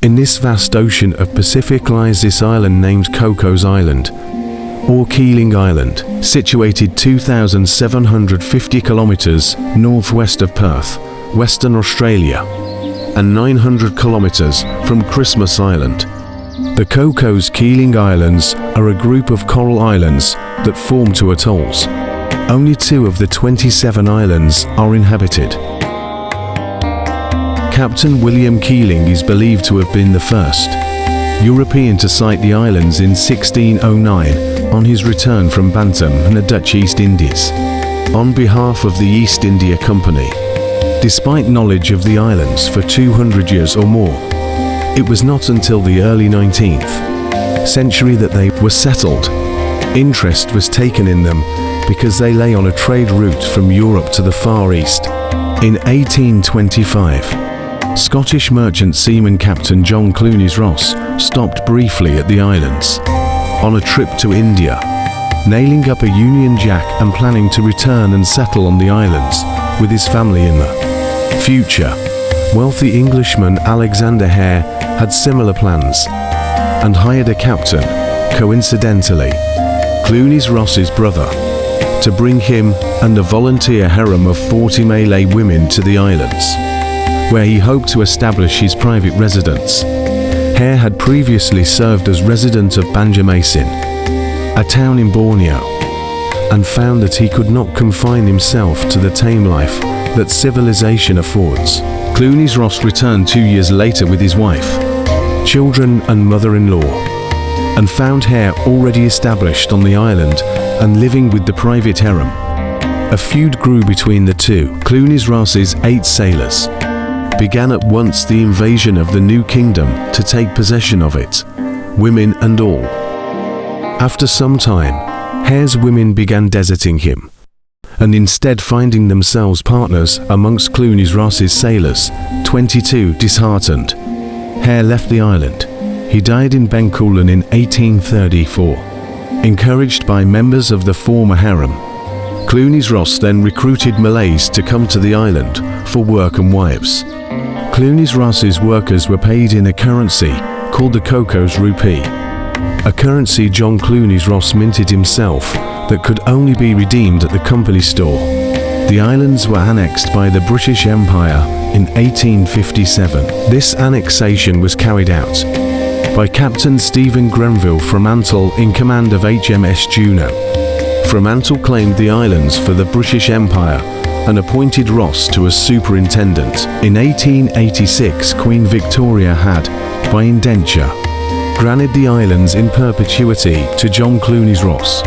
In this vast ocean of Pacific lies this island named Cocos Island, or Keeling Island, situated 2,750 kilometers northwest of Perth, Western Australia, and 900 kilometers from Christmas Island. The Cocos Keeling Islands are a group of coral islands that form two atolls. Only 2 of the 27 islands are inhabited. Captain William Keeling is believed to have been the first European to sight the islands in 1609 on his return from Bantam and the Dutch East Indies, on behalf of the East India Company. Despite knowledge of the islands for 200 years or more, it was not until the early 19th century that they were settled. Interest was taken in them because they lay on a trade route from Europe to the Far East. In 1825, Scottish merchant seaman Captain John Clunies-Ross stopped briefly at the islands on a trip to India, nailing up a Union Jack and planning to return and settle on the islands with his family in the future. Wealthy Englishman Alexander Hare had similar plans and hired a captain, coincidentally, Clunies-Ross's brother, to bring him and a volunteer harem of 40 Malay women to the islands, where he hoped to establish his private residence. Hare had previously served as resident of Banjarmasin, a town in Borneo, and found that he could not confine himself to the tame life that civilization affords. Clunies-Ross returned 2 years later with his wife, children and mother-in-law, and found Hare already established on the island and living with the private harem. A feud grew between the two. Clunies-Ross's 8 sailors began at once the invasion of the new kingdom to take possession of it, women and all. After some time, Hare's women began deserting him, and instead finding themselves partners amongst Clunies-Ross's sailors. 22 disheartened, Hare left the island. He died in Bencoolen in 1834. Encouraged by members of the former harem, Clunies-Ross then recruited Malays to come to the island for work and wives. Clunies-Ross's workers were paid in a currency called the Cocos rupee, a currency John Clunies-Ross minted himself that could only be redeemed at the company store. The islands were annexed by the British Empire in 1857. This annexation was carried out by Captain Stephen Grenville Fremantle in command of HMS Juno. Fremantle claimed the islands for the British Empire and appointed Ross to as superintendent. In 1886, Queen Victoria had, by indenture, granted the islands in perpetuity to John Clunies-Ross.